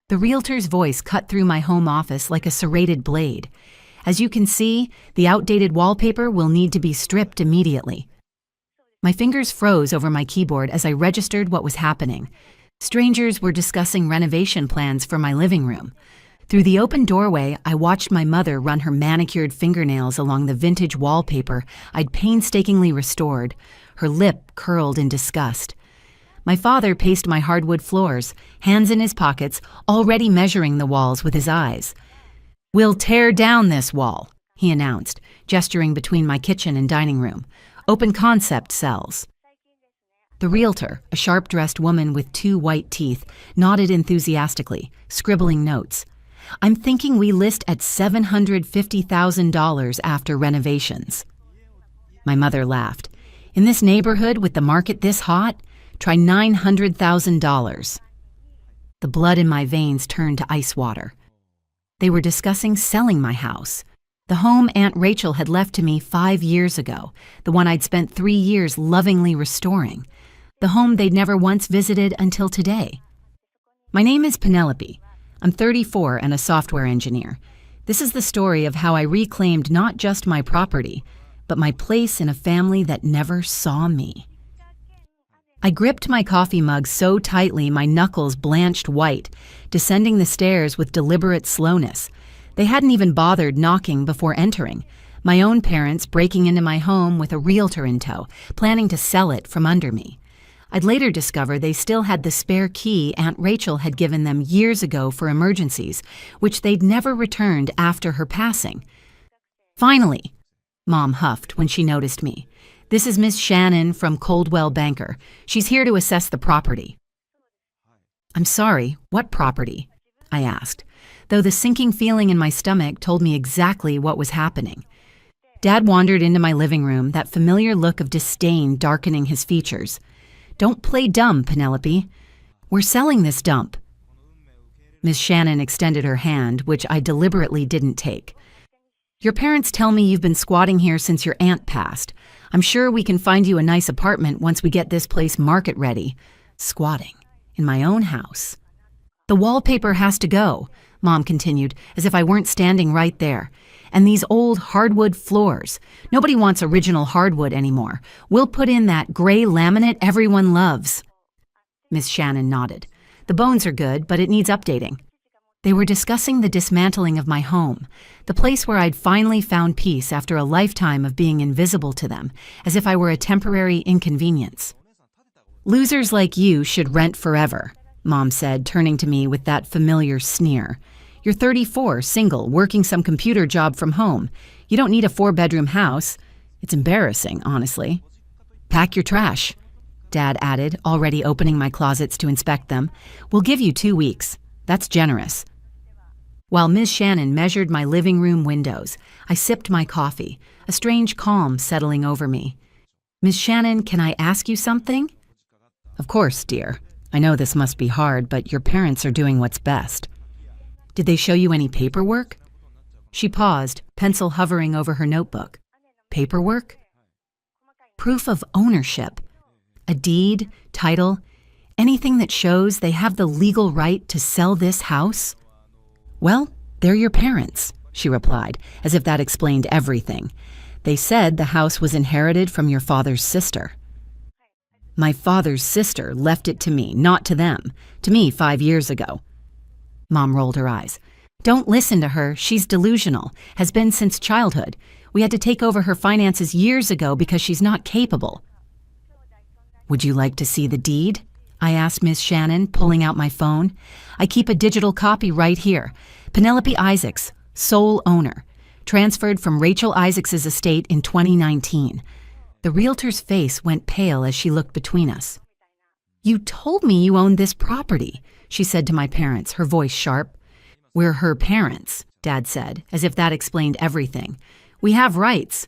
The realtor's voice cut through my home office like a serrated blade. As you can see, the outdated wallpaper will need to be stripped immediately. My fingers froze over my keyboard as I registered what was happening. Strangers were discussing renovation plans for my living room. Through the open doorway, I watched my mother run her manicured fingernails along the vintage wallpaper I'd painstakingly restored, her lip curled in disgust. My father paced my hardwood floors, hands in his pockets, already measuring the walls with his eyes. "We'll tear down this wall," he announced, gesturing between my kitchen and dining room. "Open concept cells." The realtor, a sharp-dressed woman with 2 white teeth, nodded enthusiastically, scribbling notes. "I'm thinking we list at $750,000 after renovations." My mother laughed. "In this neighborhood with the market this hot, try $900,000. The blood in my veins turned to ice water. They were discussing selling my house. The home Aunt Rachel had left to me 5 years ago, the one I'd spent 3 years lovingly restoring. The home they'd never once visited until today. My name is Penelope. I'm 34 and a software engineer. This is the story of how I reclaimed not just my property, but my place in a family that never saw me. I gripped my coffee mug so tightly my knuckles blanched white, descending the stairs with deliberate slowness. They hadn't even bothered knocking before entering. My own parents breaking into my home with a realtor in tow, planning to sell it from under me. I'd later discover they still had the spare key Aunt Rachel had given them years ago for emergencies, which they'd never returned after her passing. "Finally," Mom huffed when she noticed me. "This is Miss Shannon from Coldwell Banker. She's here to assess the property." "I'm sorry, what property?" I asked, though the sinking feeling in my stomach told me exactly what was happening. Dad wandered into my living room, that familiar look of disdain darkening his features. "Don't play dumb, Penelope. We're selling this dump." Miss Shannon extended her hand, which I deliberately didn't take. "Your parents tell me you've been squatting here since your aunt passed. I'm sure we can find you a nice apartment once we get this place market ready." Squatting. In my own house. "The wallpaper has to go," Mom continued, as if I weren't standing right there. "And these old hardwood floors. Nobody wants original hardwood anymore. We'll put in that gray laminate everyone loves." Miss Shannon nodded. "The bones are good, but it needs updating." They were discussing the dismantling of my home, the place where I'd finally found peace after a lifetime of being invisible to them, as if I were a temporary inconvenience. "Losers like you should rent forever," Mom said, turning to me with that familiar sneer. "You're 34, single, working some computer job from home. You don't need a 4-bedroom house. It's embarrassing, honestly." "Pack your trash," Dad added, already opening my closets to inspect them. "We'll give you 2 weeks. That's generous." While Ms. Shannon measured my living room windows, I sipped my coffee, a strange calm settling over me. "Ms. Shannon, can I ask you something?" "Of course, dear. I know this must be hard, but your parents are doing what's best." "Did they show you any paperwork?" She paused, pencil hovering over her notebook. "Paperwork?" "Proof of ownership. A deed, title, anything that shows they have the legal right to sell this house?" "Well, they're your parents," she replied, as if that explained everything. "They said the house was inherited from your father's sister." "My father's sister left it to me, not to them. To me 5 years ago." Mom rolled her eyes. "Don't listen to her. She's delusional. Has been since childhood. We had to take over her finances years ago because she's not capable." "Would you like to see the deed?" I asked Miss Shannon, pulling out my phone. "I keep a digital copy right here. Penelope Isaacs, sole owner. Transferred from Rachel Isaacs' estate in 2019. The realtor's face went pale as she looked between us. "You told me you owned this property," she said to my parents, her voice sharp. "We're her parents," Dad said, as if that explained everything. "We have rights."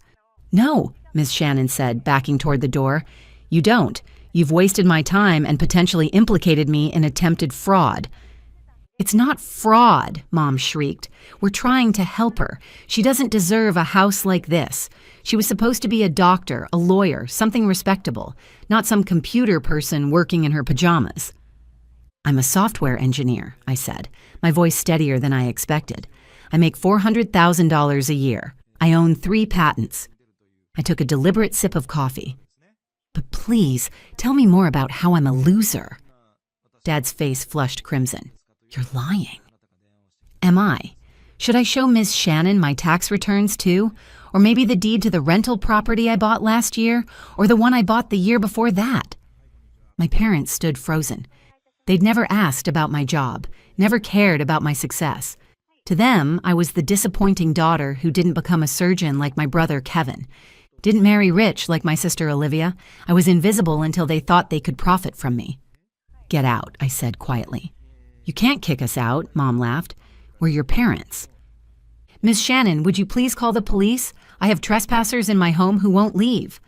"No," Miss Shannon said, backing toward the door. "You don't. You've wasted my time and potentially implicated me in attempted fraud." "It's not fraud," Mom shrieked. "We're trying to help her. She doesn't deserve a house like this. She was supposed to be a doctor, a lawyer, something respectable, not some computer person working in her pajamas." I'm a software engineer, I said, my voice steadier than I expected. I make $400,000 a year. I own 3 patents. I took a deliberate sip of coffee. But please, tell me more about how I'm a loser. Dad's face flushed crimson. You're lying. Am I? Should I show Ms. Shannon my tax returns too? Or maybe the deed to the rental property I bought last year? Or the one I bought the year before that? My parents stood frozen. They'd never asked about my job, never cared about my success. To them, I was the disappointing daughter who didn't become a surgeon like my brother Kevin. Didn't marry rich like my sister Olivia. I was invisible until they thought they could profit from me. Get out, I said quietly. You can't kick us out, Mom laughed. We're your parents. Miss Shannon, would you please call the police? I have trespassers in my home who won't leave.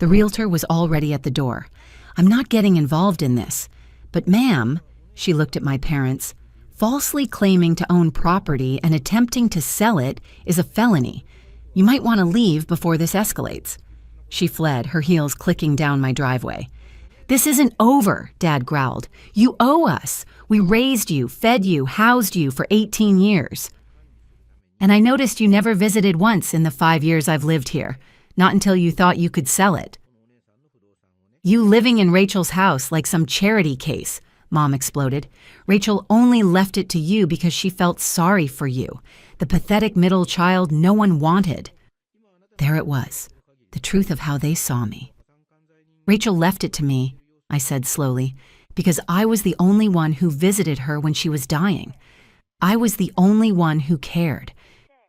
The realtor was already at the door. I'm not getting involved in this. But ma'am, she looked at my parents, falsely claiming to own property and attempting to sell it is a felony. You might want to leave before this escalates. She fled, her heels clicking down my driveway. This isn't over, Dad growled. You owe us. We raised you, fed you, housed you for 18 years. And I noticed you never visited once in the 5 years I've lived here, not until you thought you could sell it. You living in Rachel's house like some charity case, Mom exploded. Rachel only left it to you because she felt sorry for you, the pathetic middle child no one wanted. There it was, the truth of how they saw me. Rachel left it to me, I said slowly, because I was the only one who visited her when she was dying. I was the only one who cared.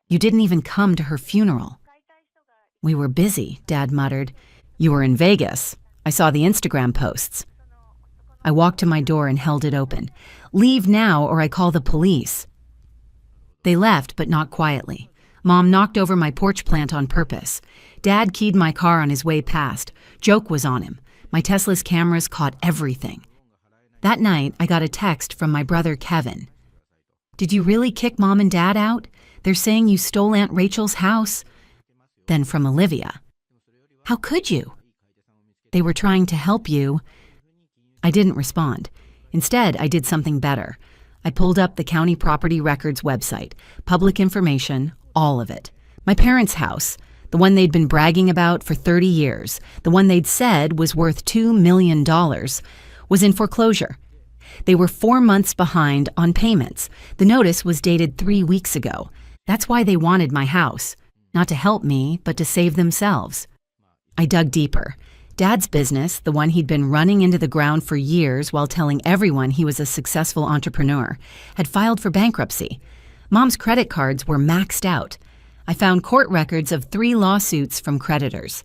You didn't even come to her funeral. We were busy, Dad muttered. You were in Vegas. I saw the Instagram posts. I walked to my door and held it open. Leave now or I call the police. They left, but not quietly. Mom knocked over my porch plant on purpose. Dad keyed my car on his way past. Joke was on him. My Tesla's cameras caught everything. That night, I got a text from my brother Kevin. Did you really kick Mom and Dad out? They're saying you stole Aunt Rachel's house. Then from Olivia. How could you? They were trying to help you. I didn't respond. Instead, I did something better. I pulled up the county property records website, public information, all of it. My parents' house, the one they'd been bragging about for 30 years, the one they'd said was worth $2 million, was in foreclosure. They were 4 months behind on payments. The notice was dated 3 weeks ago. That's why they wanted my house. Not to help me, but to save themselves. I dug deeper. Dad's business, the one he'd been running into the ground for years while telling everyone he was a successful entrepreneur, had filed for bankruptcy. Mom's credit cards were maxed out. I found court records of 3 lawsuits from creditors.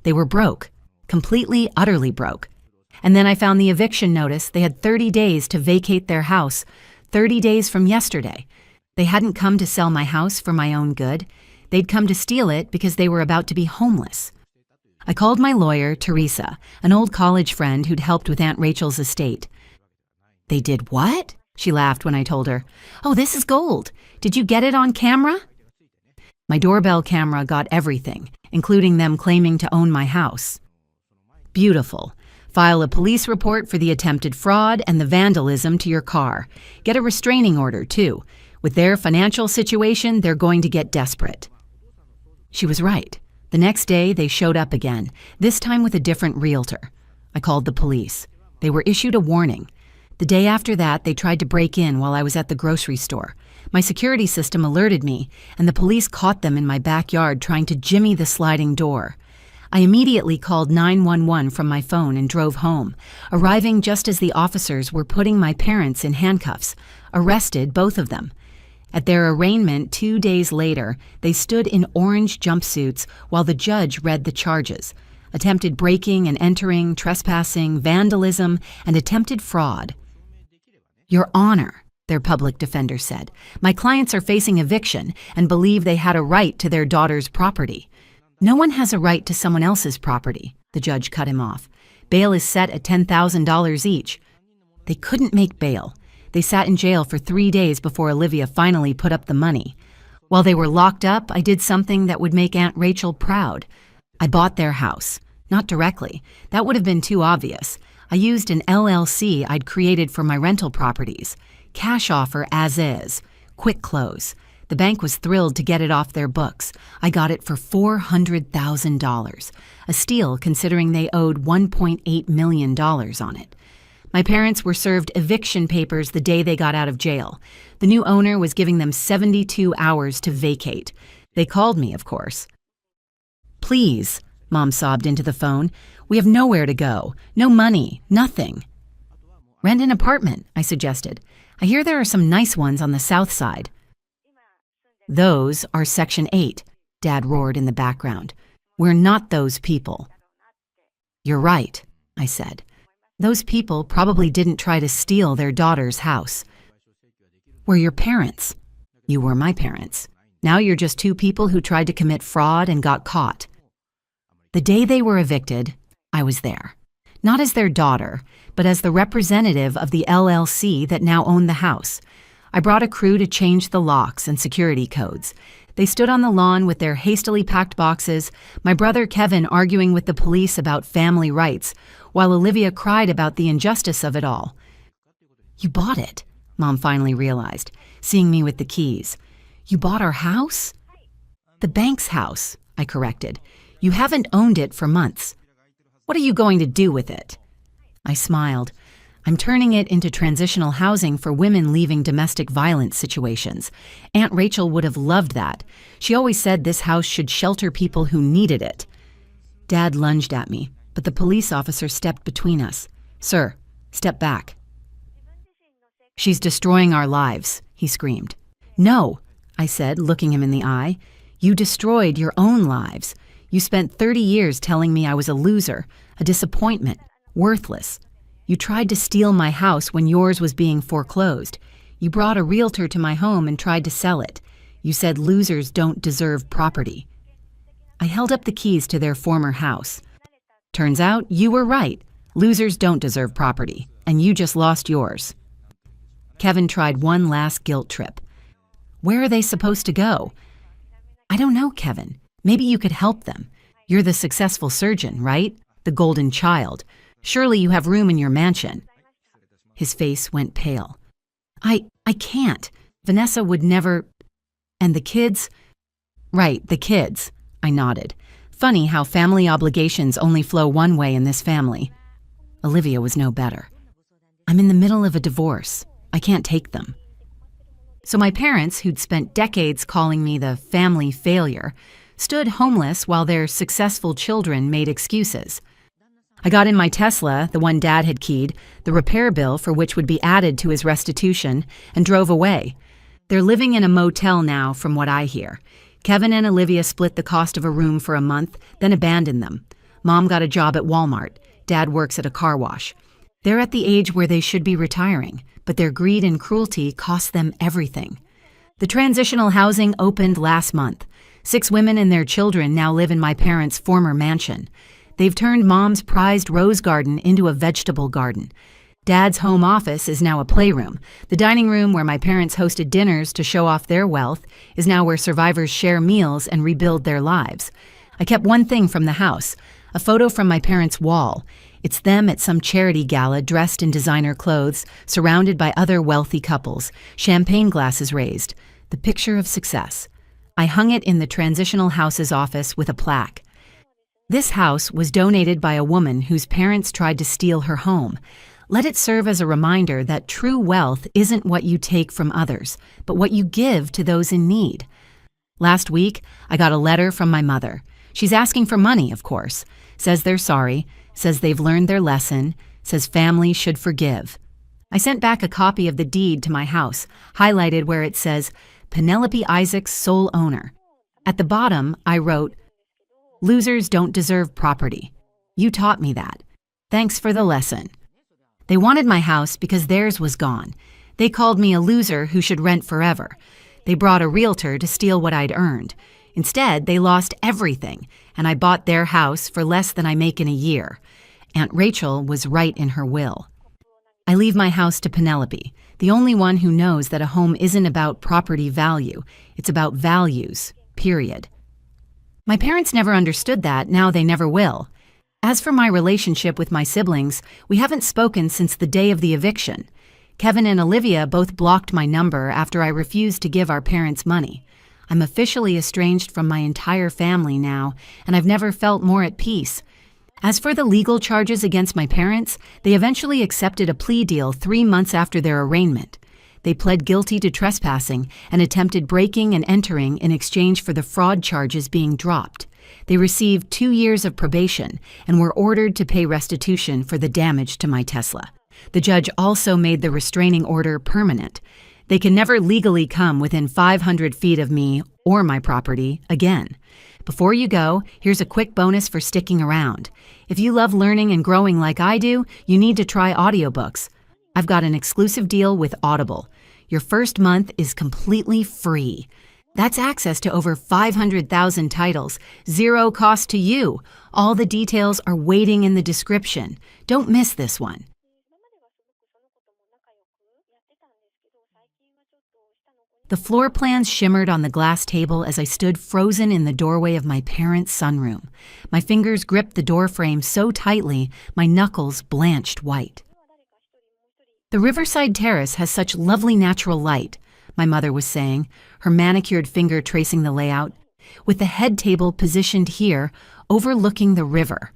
They were broke, completely, utterly broke. And then I found the eviction notice. They had 30 days to vacate their house, 30 days from yesterday. They hadn't come to sell my house for my own good. They'd come to steal it because they were about to be homeless. I called my lawyer, Teresa, an old college friend who'd helped with Aunt Rachel's estate. They did what? She laughed when I told her. Oh, this is gold. Did you get it on camera? My doorbell camera got everything, including them claiming to own my house. Beautiful. File a police report for the attempted fraud and the vandalism to your car. Get a restraining order, too. With their financial situation, they're going to get desperate. She was right. The next day, they showed up again, this time with a different realtor. I called the police. They were issued a warning. The day after that, they tried to break in while I was at the grocery store. My security system alerted me, and the police caught them in my backyard trying to jimmy the sliding door. I immediately called 911 from my phone and drove home, arriving just as the officers were putting my parents in handcuffs, arrested both of them. At their arraignment 2 days later, they stood in orange jumpsuits while the judge read the charges: attempted breaking and entering, trespassing, vandalism, and attempted fraud. Your Honor, their public defender said, my clients are facing eviction and believe they had a right to their daughter's property. No one has a right to someone else's property, the judge cut him off. Bail is set at $10,000 each. They couldn't make bail. They sat in jail for 3 days before Olivia finally put up the money. While they were locked up, I did something that would make Aunt Rachel proud. I bought their house. Not directly. That would have been too obvious. I used an LLC I'd created for my rental properties. Cash offer as is. Quick close. The bank was thrilled to get it off their books. I got it for $400,000, a steal considering they owed $1.8 million on it. My parents were served eviction papers the day they got out of jail. The new owner was giving them 72 hours to vacate. They called me, of course. "Please," Mom sobbed into the phone. "We have nowhere to go. No money. Nothing." "Rent an apartment," I suggested. "I hear there are some nice ones on the south side." "Those are Section 8, Dad roared in the background. "We're not those people." "You're right," I said. "Those people probably didn't try to steal their daughter's house." "We're your parents." "You were my parents. Now you're just two people who tried to commit fraud and got caught." The day they were evicted, I was there. Not as their daughter, but as the representative of the LLC that now owned the house. I brought a crew to change the locks and security codes. They stood on the lawn with their hastily packed boxes, my brother Kevin arguing with the police about family rights, while Olivia cried about the injustice of it all. "You bought it," Mom finally realized, seeing me with the keys. "You bought our house?" "The bank's house," I corrected. "You haven't owned it for months. What are you going to do with it?" I smiled. "I'm turning it into transitional housing for women leaving domestic violence situations. Aunt Rachel would have loved that. She always said this house should shelter people who needed it." Dad lunged at me, but the police officer stepped between us. "Sir, step back." "She's destroying our lives," he screamed. "No," I said, looking him in the eye. "You destroyed your own lives. You spent 30 years telling me I was a loser, a disappointment, worthless. You tried to steal my house when yours was being foreclosed. You brought a realtor to my home and tried to sell it. You said losers don't deserve property." I held up the keys to their former house. "Turns out you were right. Losers don't deserve property, and you just lost yours." Kevin tried one last guilt trip. "Where are they supposed to go?" "I don't know, Kevin. Maybe you could help them. You're the successful surgeon, right? The golden child. Surely you have room in your mansion." His face went pale. I can't. Vanessa would never. And the kids?" "Right, the kids," I nodded. Funny how family obligations only flow one way in this family. Olivia was no better. "I'm in the middle of a divorce. I can't take them." So my parents, who'd spent decades calling me the family failure, stood homeless while their successful children made excuses. I got in my Tesla, the one Dad had keyed, the repair bill for which would be added to his restitution, and drove away. They're living in a motel now, from what I hear. Kevin and Olivia split the cost of a room for a month, then abandoned them. Mom got a job at Walmart. Dad works at a car wash. They're at the age where they should be retiring, but their greed and cruelty cost them everything. The transitional housing opened last month. 6 women and their children now live in my parents' former mansion. They've turned Mom's prized rose garden into a vegetable garden. Dad's home office is now a playroom. The dining room where my parents hosted dinners to show off their wealth is now where survivors share meals and rebuild their lives. I kept one thing from the house, a photo from my parents' wall. It's them at some charity gala dressed in designer clothes, surrounded by other wealthy couples, champagne glasses raised, the picture of success. I hung it in the transitional house's office with a plaque. This house was donated by a woman whose parents tried to steal her home. Let it serve as a reminder that true wealth isn't what you take from others, but what you give to those in need. Last week, I got a letter from my mother. She's asking for money, of course. Says they're sorry, says they've learned their lesson, says family should forgive. I sent back a copy of the deed to my house, highlighted where it says, Penelope Isaacs, sole owner. At the bottom, I wrote, "Losers don't deserve property. You taught me that. Thanks for the lesson." They wanted my house because theirs was gone. They called me a loser who should rent forever. They brought a realtor to steal what I'd earned. Instead, they lost everything, and I bought their house for less than I make in a year. Aunt Rachel was right in her will. I leave my house to Penelope, the only one who knows that a home isn't about property value. It's about values, period. My parents never understood that, now they never will. As for my relationship with my siblings, we haven't spoken since the day of the eviction. Kevin and Olivia both blocked my number after I refused to give our parents money. I'm officially estranged from my entire family now, and I've never felt more at peace. As for the legal charges against my parents, they eventually accepted a plea deal 3 months after their arraignment. They pled guilty to trespassing and attempted breaking and entering in exchange for the fraud charges being dropped. They received 2 years of probation and were ordered to pay restitution for the damage to my Tesla. The judge also made the restraining order permanent. They can never legally come within 500 feet of me or my property again. Before you go, here's a quick bonus for sticking around. If you love learning and growing like I do, you need to try audiobooks. I've got an exclusive deal with Audible. Your first month is completely free. That's access to over 500,000 titles, zero cost to you. All the details are waiting in the description. Don't miss this one. The floor plans shimmered on the glass table as I stood frozen in the doorway of my parents' sunroom. My fingers gripped the doorframe so tightly, my knuckles blanched white. The riverside terrace has such lovely natural light, my mother was saying, her manicured finger tracing the layout, with the head table positioned here, overlooking the river.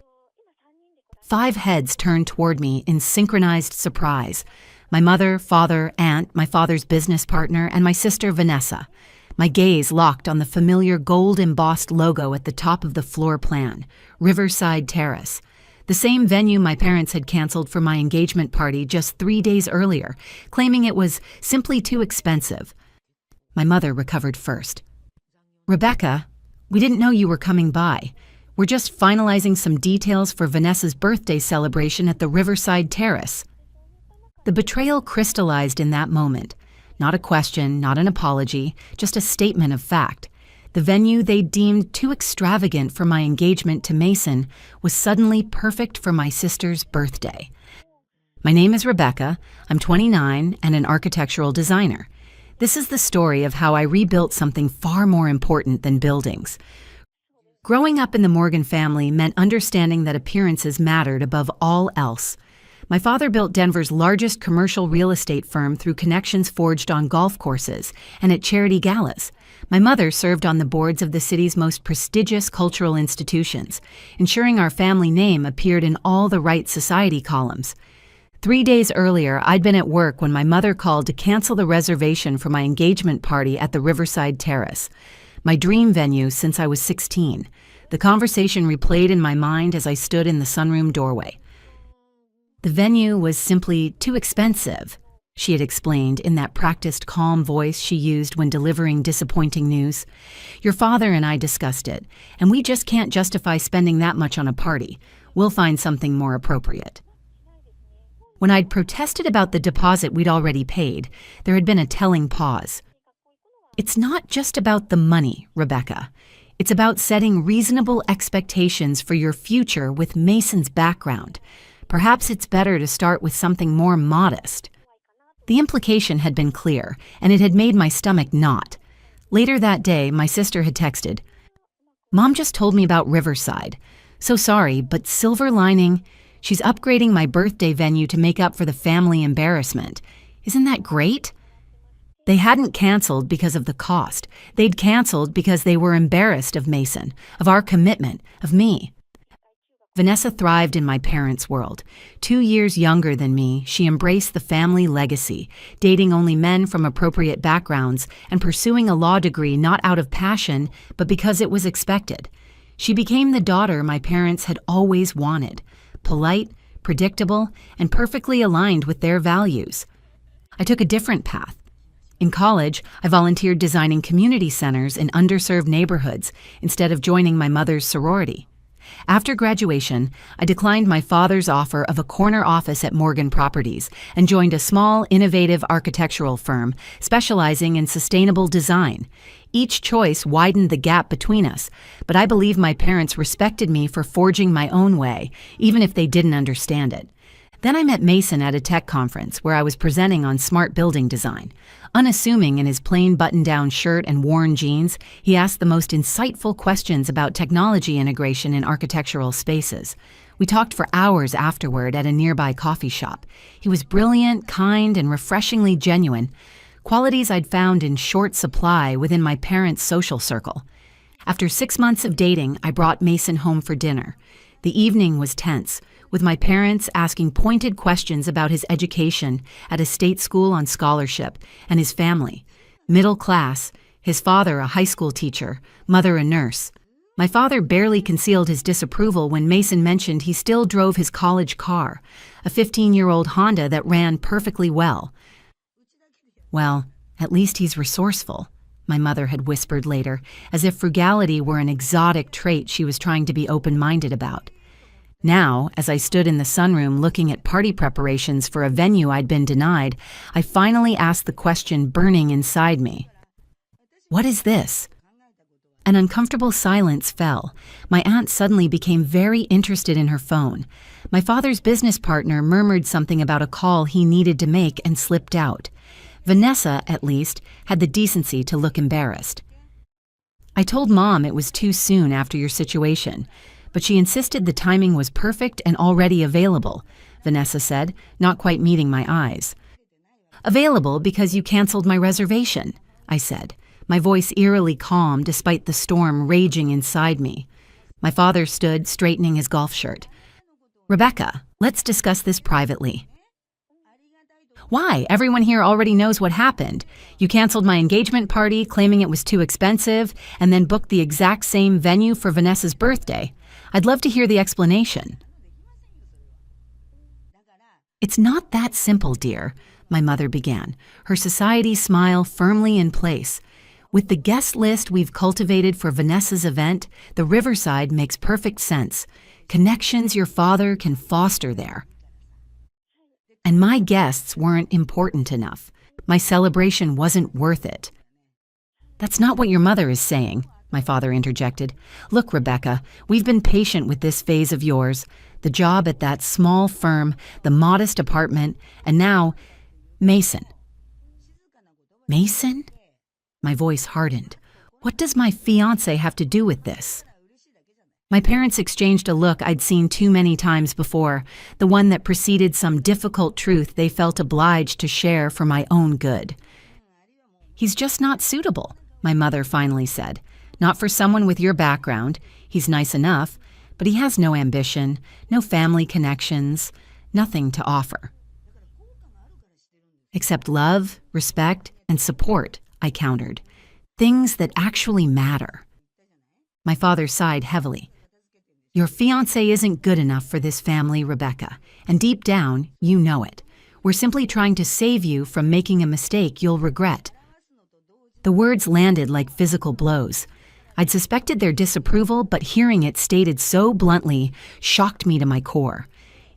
5 heads turned toward me in synchronized surprise. My mother, father, aunt, my father's business partner, and my sister Vanessa. My gaze locked on the familiar gold-embossed logo at the top of the floor plan, Riverside Terrace. The same venue my parents had canceled for my engagement party just 3 days earlier, claiming it was simply too expensive. My mother recovered first. "Rebecca, we didn't know you were coming by. We're just finalizing some details for Vanessa's birthday celebration at the Riverside Terrace." The betrayal crystallized in that moment. Not a question, not an apology, just a statement of fact. The venue they deemed too extravagant for my engagement to Mason was suddenly perfect for my sister's birthday. My name is Rebecca. I'm 29 and an architectural designer. This is the story of how I rebuilt something far more important than buildings. Growing up in the Morgan family meant understanding that appearances mattered above all else. My father built Denver's largest commercial real estate firm through connections forged on golf courses and at charity galas. My mother served on the boards of the city's most prestigious cultural institutions, ensuring our family name appeared in all the right society columns. 3 days earlier, I'd been at work when my mother called to cancel the reservation for my engagement party at the Riverside Terrace, my dream venue since I was 16. The conversation replayed in my mind as I stood in the sunroom doorway. The venue was simply too expensive, she had explained in that practiced, calm voice she used when delivering disappointing news. Your father and I discussed it, and we just can't justify spending that much on a party. We'll find something more appropriate. When I'd protested about the deposit we'd already paid, there had been a telling pause. It's not just about the money, Rebecca. It's about setting reasonable expectations for your future with Mason's background. Perhaps it's better to start with something more modest. The implication had been clear, and it had made my stomach knot. Later that day, my sister had texted, "Mom just told me about Riverside. So sorry, but silver lining, she's upgrading my birthday venue to make up for the family embarrassment. Isn't that great?" They hadn't canceled because of the cost. They'd canceled because they were embarrassed of Mason, of our commitment, of me. Vanessa thrived in my parents' world. 2 years younger than me, she embraced the family legacy, dating only men from appropriate backgrounds and pursuing a law degree not out of passion, but because it was expected. She became the daughter my parents had always wanted, polite, predictable, and perfectly aligned with their values. I took a different path. In college, I volunteered designing community centers in underserved neighborhoods instead of joining my mother's sorority. After graduation, I declined my father's offer of a corner office at Morgan Properties and joined a small, innovative architectural firm specializing in sustainable design. Each choice widened the gap between us, but I believe my parents respected me for forging my own way, even if they didn't understand it. Then I met Mason at a tech conference where I was presenting on smart building design. Unassuming in his plain button-down shirt and worn jeans, he asked the most insightful questions about technology integration in architectural spaces. We talked for hours afterward at a nearby coffee shop. He was brilliant, kind, and refreshingly genuine, qualities I'd found in short supply within my parents' social circle. After 6 months of dating, I brought Mason home for dinner. The evening was tense, with my parents asking pointed questions about his education at a state school on scholarship and his family. Middle class, his father a high school teacher, mother a nurse. My father barely concealed his disapproval when Mason mentioned he still drove his college car, a 15-year-old Honda that ran perfectly well. Well, at least he's resourceful, my mother had whispered later, as if frugality were an exotic trait she was trying to be open-minded about. Now, as I stood in the sunroom looking at party preparations for a venue I'd been denied, I finally asked the question burning inside me. What is this? An uncomfortable silence fell. My aunt suddenly became very interested in her phone. My father's business partner murmured something about a call he needed to make and slipped out. Vanessa, at least, had the decency to look embarrassed. I told Mom it was too soon after your situation, but she insisted the timing was perfect and already available, Vanessa said, not quite meeting my eyes. Available because you canceled my reservation, I said, my voice eerily calm despite the storm raging inside me. My father stood, straightening his golf shirt. Rebecca, let's discuss this privately. Why? Everyone here already knows what happened. You canceled my engagement party, claiming it was too expensive, and then booked the exact same venue for Vanessa's birthday. I'd love to hear the explanation. It's not that simple, dear, my mother began, her society smile firmly in place. With the guest list we've cultivated for Vanessa's event, the Riverside makes perfect sense. Connections your father can foster there. And my guests weren't important enough. My celebration wasn't worth it. That's not what your mother is saying, my father interjected. Look, Rebecca, we've been patient with this phase of yours. The job at that small firm, the modest apartment, and now, Mason. Mason? My voice hardened. What does my fiancé have to do with this? My parents exchanged a look I'd seen too many times before, the one that preceded some difficult truth they felt obliged to share for my own good. He's just not suitable, my mother finally said. Not for someone with your background. He's nice enough, but he has no ambition, no family connections, nothing to offer. Except love, respect, and support, I countered. Things that actually matter. My father sighed heavily. Your fiancé isn't good enough for this family, Rebecca, and deep down, you know it. We're simply trying to save you from making a mistake you'll regret. The words landed like physical blows. I'd suspected their disapproval, but hearing it stated so bluntly shocked me to my core.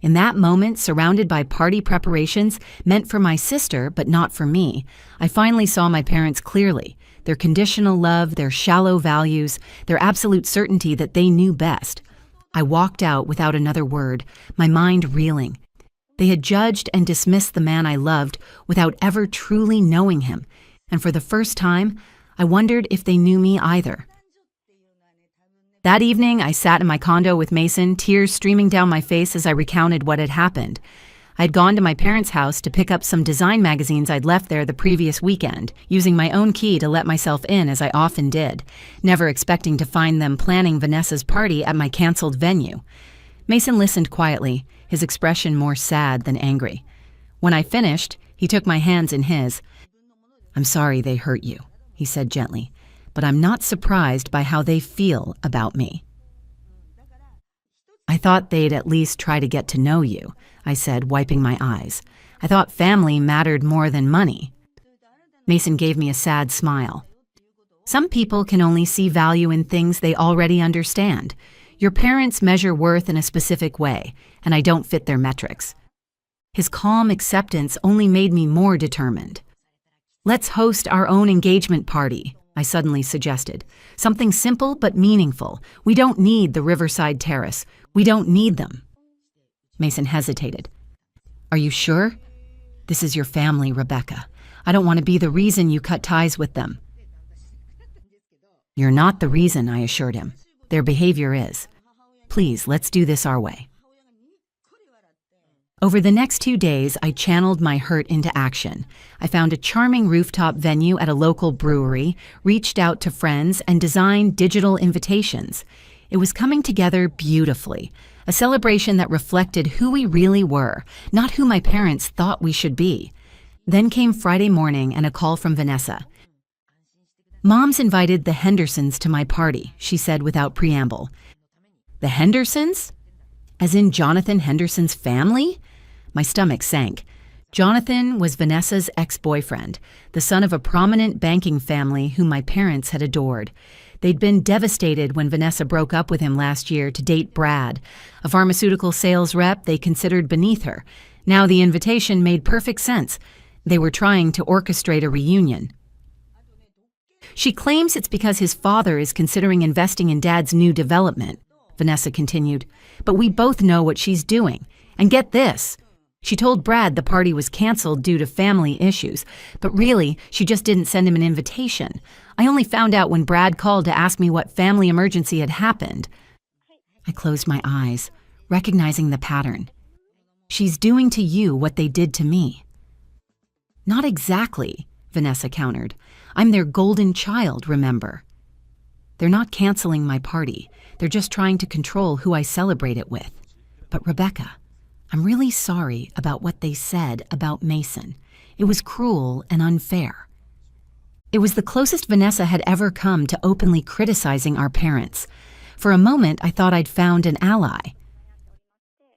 In that moment, surrounded by party preparations meant for my sister, but not for me, I finally saw my parents clearly. Their conditional love, their shallow values, their absolute certainty that they knew best. I walked out without another word, my mind reeling. They had judged and dismissed the man I loved without ever truly knowing him, and for the first time, I wondered if they knew me either. That evening, I sat in my condo with Mason, tears streaming down my face as I recounted what had happened. I'd gone to my parents' house to pick up some design magazines I'd left there the previous weekend, using my own key to let myself in as I often did, never expecting to find them planning Vanessa's party at my canceled venue. Mason listened quietly, his expression more sad than angry. When I finished, he took my hands in his. I'm sorry they hurt you, he said gently, but I'm not surprised by how they feel about me. I thought they'd at least try to get to know you, I said, wiping my eyes. I thought family mattered more than money. Mason gave me a sad smile. Some people can only see value in things they already understand. Your parents measure worth in a specific way, and I don't fit their metrics. His calm acceptance only made me more determined. Let's host our own engagement party, I suddenly suggested. Something simple but meaningful. We don't need the Riverside Terrace. We don't need them. Mason hesitated. Are you sure? This is your family, Rebecca. I don't want to be the reason you cut ties with them. You're not the reason, I assured him. Their behavior is. Please, let's do this our way. Over the next 2 days, I channeled my hurt into action. I found a charming rooftop venue at a local brewery, reached out to friends, and designed digital invitations. It was coming together beautifully, a celebration that reflected who we really were, not who my parents thought we should be. Then came Friday morning and a call from Vanessa. "Mom's invited the Hendersons to my party," she said without preamble. "The Hendersons? As in Jonathan Henderson's family?" My stomach sank. Jonathan was Vanessa's ex-boyfriend, the son of a prominent banking family whom my parents had adored. They'd been devastated when Vanessa broke up with him last year to date Brad, a pharmaceutical sales rep they considered beneath her. Now the invitation made perfect sense. They were trying to orchestrate a reunion. "She claims it's because his father is considering investing in Dad's new development," Vanessa continued. "But we both know what she's doing. And get this. She told Brad the party was canceled due to family issues, but really, she just didn't send him an invitation. I only found out when Brad called to ask me what family emergency had happened." I closed my eyes, recognizing the pattern. "She's doing to you what they did to me." "Not exactly," Vanessa countered. "I'm their golden child, remember? They're not canceling my party. They're just trying to control who I celebrate it with. But Rebecca, I'm really sorry about what they said about Mason. It was cruel and unfair." It was the closest Vanessa had ever come to openly criticizing our parents. For a moment, I thought I'd found an ally.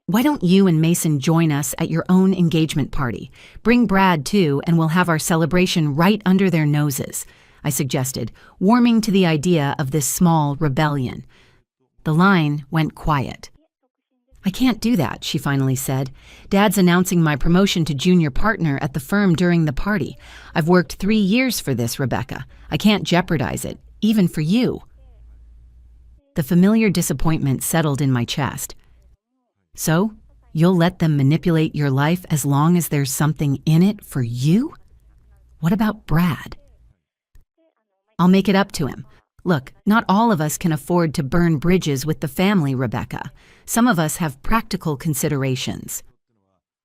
"Why don't you and Mason join us at your own engagement party? Bring Brad, too, and we'll have our celebration right under their noses," I suggested, warming to the idea of this small rebellion. The line went quiet. "I can't do that," she finally said. "Dad's announcing my promotion to junior partner at the firm during the party. I've worked 3 years for this, Rebecca. I can't jeopardize it, even for you." The familiar disappointment settled in my chest. "So, you'll let them manipulate your life as long as there's something in it for you? What about Brad?" "I'll make it up to him. Look, not all of us can afford to burn bridges with the family, Rebecca. Some of us have practical considerations."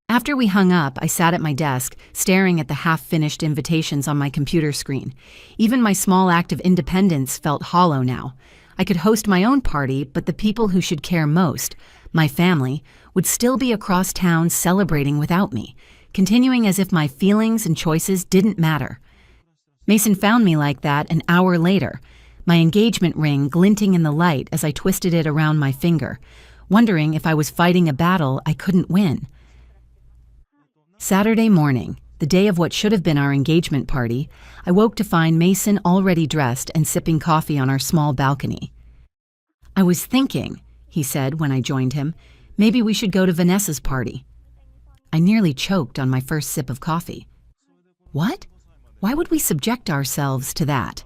After we hung up, I sat at my desk, staring at the half-finished invitations on my computer screen. Even my small act of independence felt hollow now. I could host my own party, but the people who should care most, my family, would still be across town celebrating without me, continuing as if my feelings and choices didn't matter. Mason found me like that an hour later, my engagement ring glinting in the light as I twisted it around my finger, wondering if I was fighting a battle I couldn't win. Saturday morning, the day of what should have been our engagement party, I woke to find Mason already dressed and sipping coffee on our small balcony. "I was thinking," he said when I joined him, "maybe we should go to Vanessa's party." I nearly choked on my first sip of coffee. "What? Why would we subject ourselves to that?"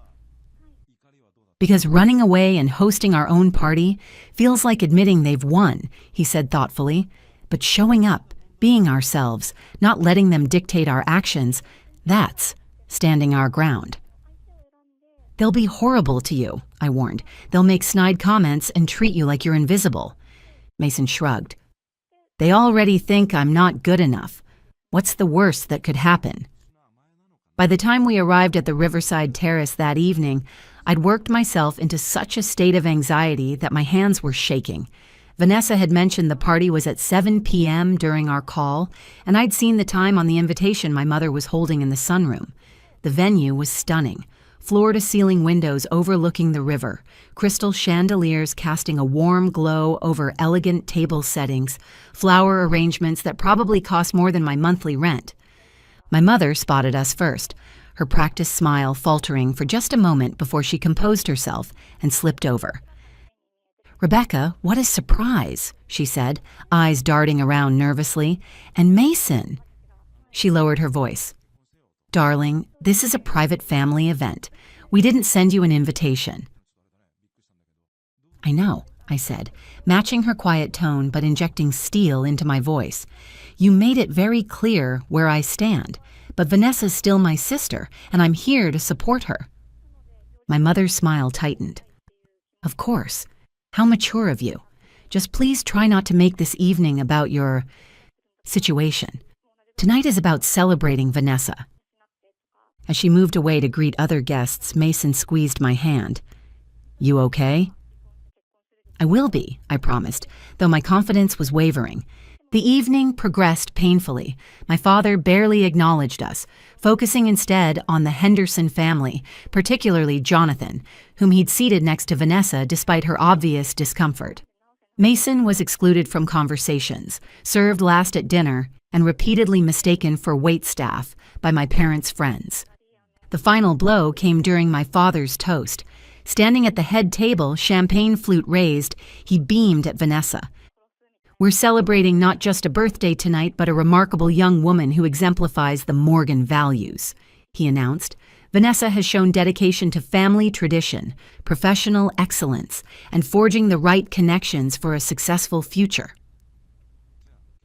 "Because running away and hosting our own party feels like admitting they've won," he said thoughtfully. "But showing up, being ourselves, not letting them dictate our actions, that's standing our ground." "They'll be horrible to you," I warned. "They'll make snide comments and treat you like you're invisible." Mason shrugged. "They already think I'm not good enough. What's the worst that could happen?" By the time we arrived at the Riverside Terrace that evening, I'd worked myself into such a state of anxiety that my hands were shaking. Vanessa had mentioned the party was at 7 p.m. during our call, and I'd seen the time on the invitation my mother was holding in the sunroom. The venue was stunning. Floor-to-ceiling windows overlooking the river, crystal chandeliers casting a warm glow over elegant table settings, flower arrangements that probably cost more than my monthly rent. My mother spotted us first, her practiced smile faltering for just a moment before she composed herself and slipped over. "Rebecca, what a surprise," she said, eyes darting around nervously. "And Mason." She lowered her voice. "Darling, this is a private family event. We didn't send you an invitation." "I know," I said, matching her quiet tone but injecting steel into my voice. "You made it very clear where I stand, but Vanessa's still my sister, and I'm here to support her." My mother's smile tightened. "Of course. How mature of you. Just please try not to make this evening about your situation. Tonight is about celebrating Vanessa. As she moved away to greet other guests, Mason squeezed my hand. You okay? I will be, I promised, though my confidence was wavering. The evening progressed painfully. My father barely acknowledged us, focusing instead on the Henderson family, particularly Jonathan, whom he'd seated next to Vanessa despite her obvious discomfort. Mason was excluded from conversations, served last at dinner, and repeatedly mistaken for waitstaff by my parents' friends. The final blow came during my father's toast. Standing at the head table, champagne flute raised, he beamed at Vanessa. We're celebrating not just a birthday tonight, but a remarkable young woman who exemplifies the Morgan values, he announced. Vanessa has shown dedication to family tradition, professional excellence, and forging the right connections for a successful future.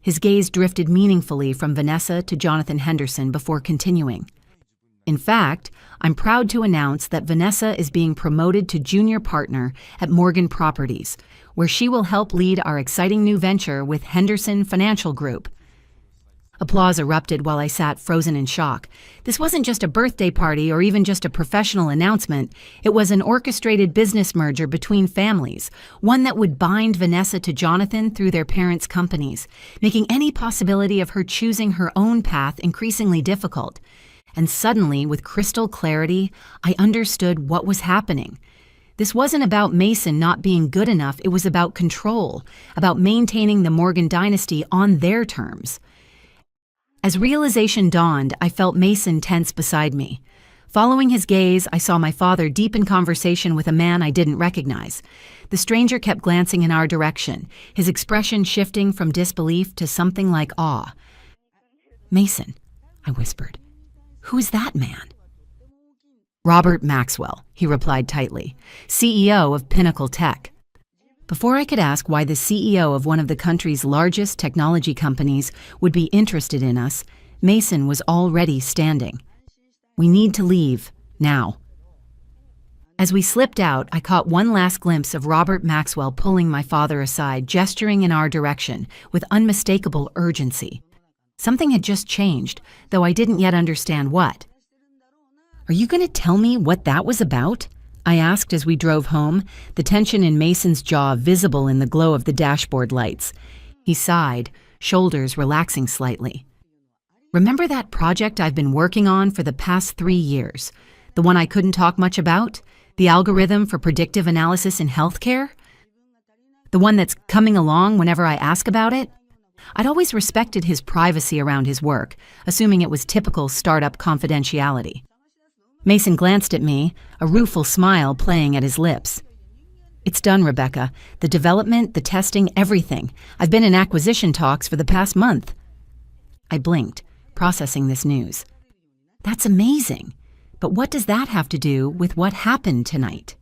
His gaze drifted meaningfully from Vanessa to Jonathan Henderson before continuing. In fact, I'm proud to announce that Vanessa is being promoted to junior partner at Morgan Properties, where she will help lead our exciting new venture with Henderson Financial Group. Applause erupted while I sat frozen in shock. This wasn't just a birthday party or even just a professional announcement. It was an orchestrated business merger between families, one that would bind Vanessa to Jonathan through their parents' companies, making any possibility of her choosing her own path increasingly difficult. And suddenly, with crystal clarity, I understood what was happening. This wasn't about Mason not being good enough, it was about control, about maintaining the Morgan dynasty on their terms. As realization dawned, I felt Mason tense beside me. Following his gaze, I saw my father deep in conversation with a man I didn't recognize. The stranger kept glancing in our direction, his expression shifting from disbelief to something like awe. Mason, I whispered. Who is that man? Robert Maxwell, he replied tightly, CEO of Pinnacle Tech. Before I could ask why the CEO of one of the country's largest technology companies would be interested in us, Mason was already standing. We need to leave, now. As we slipped out, I caught one last glimpse of Robert Maxwell pulling my father aside, gesturing in our direction with unmistakable urgency. Something had just changed, though I didn't yet understand what. Are you going to tell me what that was about? I asked as we drove home, the tension in Mason's jaw visible in the glow of the dashboard lights. He sighed, shoulders relaxing slightly. Remember that project I've been working on for the past 3 years? The one I couldn't talk much about? The algorithm for predictive analysis in healthcare? The one that's coming along whenever I ask about it? I'd always respected his privacy around his work, assuming it was typical startup confidentiality. Mason glanced at me, a rueful smile playing at his lips. It's done, Rebecca. The development, the testing, everything. I've been in acquisition talks for the past month. I blinked, processing this news. That's amazing. But what does that have to do with what happened tonight?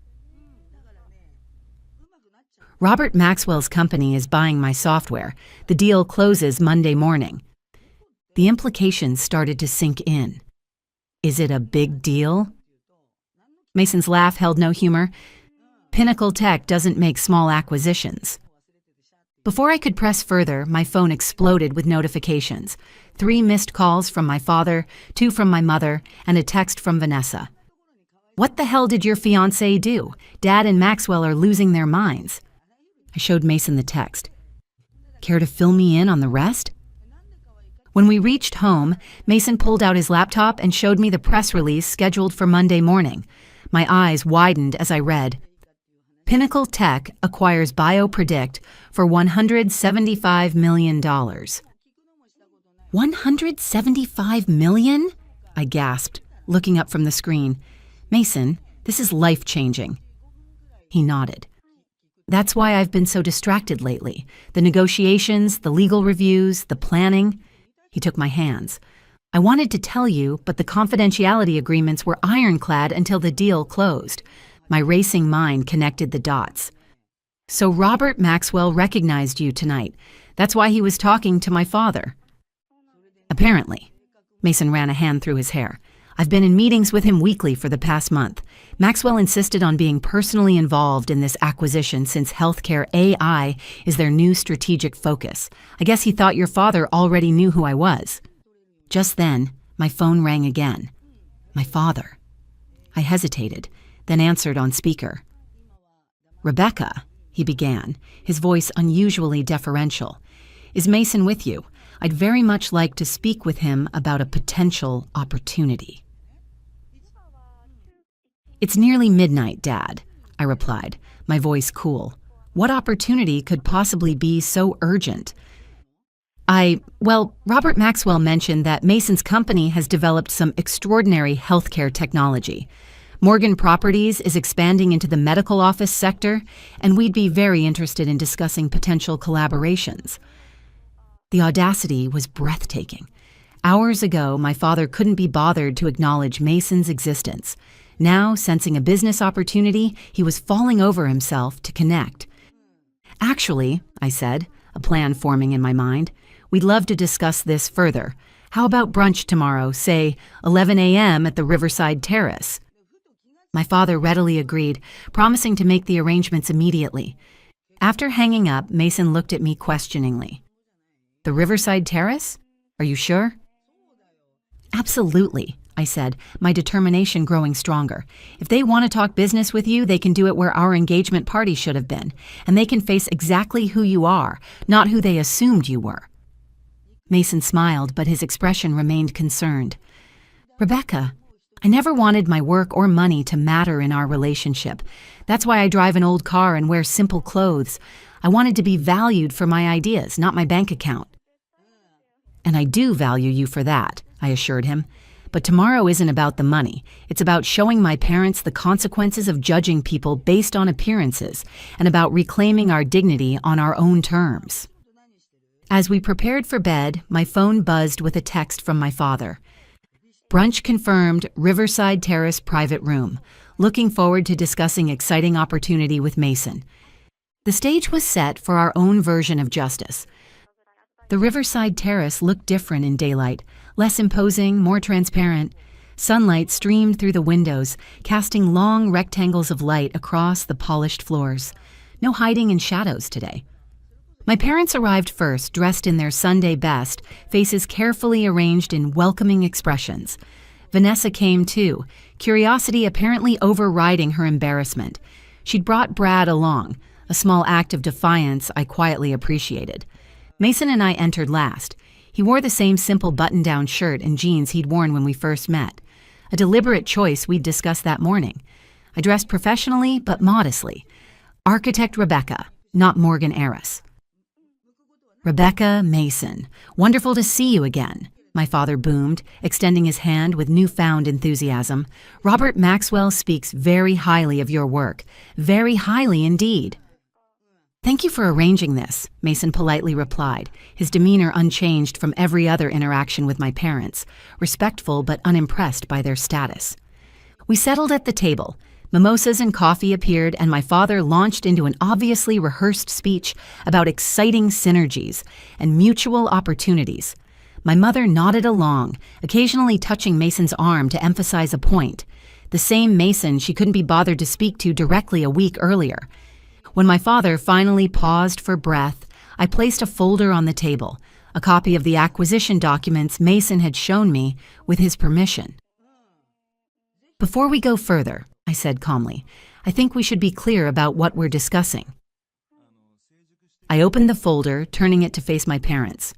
Robert Maxwell's company is buying my software. The deal closes Monday morning. The implications started to sink in. Is it a big deal? Mason's laugh held no humor. Pinnacle Tech doesn't make small acquisitions. Before I could press further, my phone exploded with notifications. 3 missed calls from my father, 2 from my mother, and a text from Vanessa. What the hell did your fiancé do? Dad and Maxwell are losing their minds. I showed Mason the text. Care to fill me in on the rest? When we reached home, Mason pulled out his laptop and showed me the press release scheduled for Monday morning. My eyes widened as I read. Pinnacle Tech acquires BioPredict for $175 million. $175 million? I gasped, looking up from the screen. Mason, this is life-changing. He nodded. That's why I've been so distracted lately. The negotiations, the legal reviews, the planning. He took my hands. I wanted to tell you, but the confidentiality agreements were ironclad until the deal closed. My racing mind connected the dots. So Robert Maxwell recognized you tonight. That's why he was talking to my father. Apparently. Mason ran a hand through his hair. I've been in meetings with him weekly for the past month. Maxwell insisted on being personally involved in this acquisition since healthcare AI is their new strategic focus. I guess he thought your father already knew who I was. Just then, my phone rang again. My father. I hesitated, then answered on speaker. "Rebecca," he began, his voice unusually deferential. "Is Mason with you? I'd very much like to speak with him about a potential opportunity." "It's nearly midnight, Dad," I replied, my voice cool. "What opportunity could possibly be so urgent?" Robert Maxwell mentioned that Mason's company has developed some extraordinary healthcare technology. Morgan Properties is expanding into the medical office sector, and we'd be very interested in discussing potential collaborations. The audacity was breathtaking. Hours ago, my father couldn't be bothered to acknowledge Mason's existence. Now, sensing a business opportunity, he was falling over himself to connect. "Actually," I said, a plan forming in my mind, "we'd love to discuss this further. How about brunch tomorrow, say 11 a.m. at the Riverside Terrace?" My father readily agreed, promising to make the arrangements immediately. After hanging up, Mason looked at me questioningly. "The Riverside Terrace? Are you sure?" "Absolutely," I said, my determination growing stronger. "If they want to talk business with you, they can do it where our engagement party should have been, and they can face exactly who you are, not who they assumed you were." Mason smiled, but his expression remained concerned. "Rebecca, I never wanted my work or money to matter in our relationship. That's why I drive an old car and wear simple clothes. I wanted to be valued for my ideas, not my bank account." "And I do value you for that," I assured him. "But tomorrow isn't about the money. It's about showing my parents the consequences of judging people based on appearances and about reclaiming our dignity on our own terms." As we prepared for bed, my phone buzzed with a text from my father. "Brunch confirmed, Riverside Terrace private room. Looking forward to discussing exciting opportunity with Mason." The stage was set for our own version of justice. The Riverside Terrace looked different in daylight, less imposing, more transparent. Sunlight streamed through the windows, casting long rectangles of light across the polished floors. No hiding in shadows today. My parents arrived first, dressed in their Sunday best, faces carefully arranged in welcoming expressions. Vanessa came too, curiosity apparently overriding her embarrassment. She'd brought Brad along, a small act of defiance I quietly appreciated. Mason and I entered last. He wore the same simple button-down shirt and jeans he'd worn when we first met. A deliberate choice we'd discussed that morning. I dressed professionally but modestly. Architect Rebecca, not Morgan heiress. "Rebecca Mason, wonderful to see you again," my father boomed, extending his hand with newfound enthusiasm. "Robert Maxwell speaks very highly of your work, very highly indeed." "Thank you for arranging this," Mason politely replied, his demeanor unchanged from every other interaction with my parents, respectful but unimpressed by their status. We settled at the table. Mimosas and coffee appeared, and my father launched into an obviously rehearsed speech about exciting synergies and mutual opportunities. My mother nodded along, occasionally touching Mason's arm to emphasize a point, the same Mason she couldn't be bothered to speak to directly a week earlier. When my father finally paused for breath, I placed a folder on the table, a copy of the acquisition documents Mason had shown me with his permission. "Before we go further," I said calmly, "I think we should be clear about what we're discussing." I opened the folder, turning it to face my parents.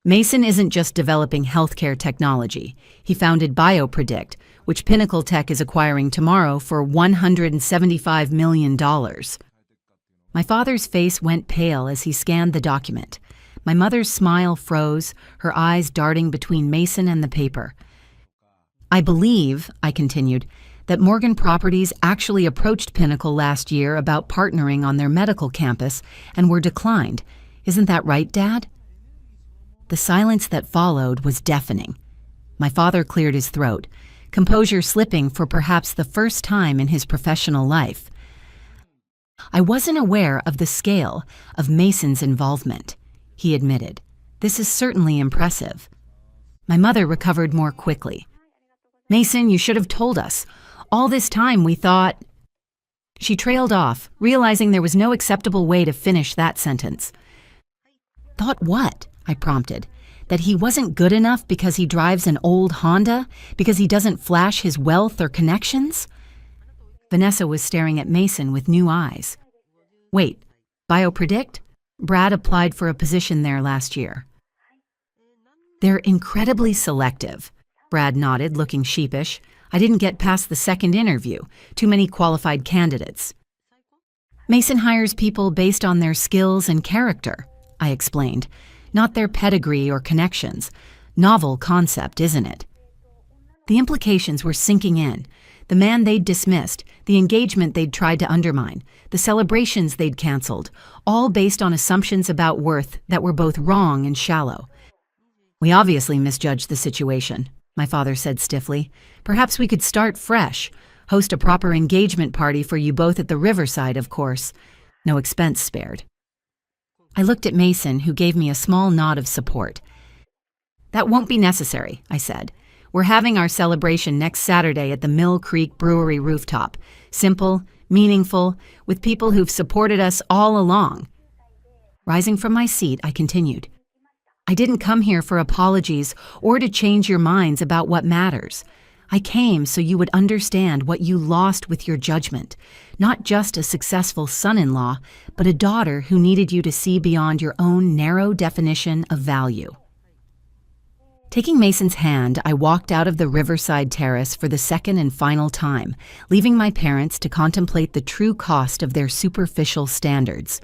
"Mason isn't just developing healthcare technology. He founded BioPredict, which Pinnacle Tech is acquiring tomorrow for $175 million. My father's face went pale as he scanned the document. My mother's smile froze, her eyes darting between Mason and the paper. "I believe," I continued, "that Morgan Properties actually approached Pinnacle last year about partnering on their medical campus and were declined. Isn't that right, Dad?" The silence that followed was deafening. My father cleared his throat, composure slipping for perhaps the first time in his professional life. "I wasn't aware of the scale of Mason's involvement," he admitted. "This is certainly impressive." My mother recovered more quickly. Mason, you should have told us. All this time we thought... She trailed off, realizing there was no acceptable way to finish that sentence. Thought what? I prompted. That he wasn't good enough because he drives an old Honda? Because he doesn't flash his wealth or connections? Vanessa was staring at Mason with new eyes. Wait, BioPredict? Brad applied for a position there last year. They're incredibly selective. Brad nodded, looking sheepish. I didn't get past the second interview. Too many qualified candidates. Mason hires people based on their skills and character, I explained, not their pedigree or connections. Novel concept, isn't it? The implications were sinking in. The man they'd dismissed, the engagement they'd tried to undermine, the celebrations they'd canceled, all based on assumptions about worth that were both wrong and shallow. We obviously misjudged the situation, my father said stiffly. Perhaps we could start fresh, host a proper engagement party for you both at the riverside, of course. No expense spared. I looked at Mason, who gave me a small nod of support. That won't be necessary, I said. We're having our celebration next Saturday at the Mill Creek Brewery rooftop. Simple, meaningful, with people who've supported us all along. Rising from my seat, I continued. I didn't come here for apologies or to change your minds about what matters. I came so you would understand what you lost with your judgment. Not just a successful son-in-law, but a daughter who needed you to see beyond your own narrow definition of value. Taking Mason's hand, I walked out of the riverside terrace for the second and final time, leaving my parents to contemplate the true cost of their superficial standards.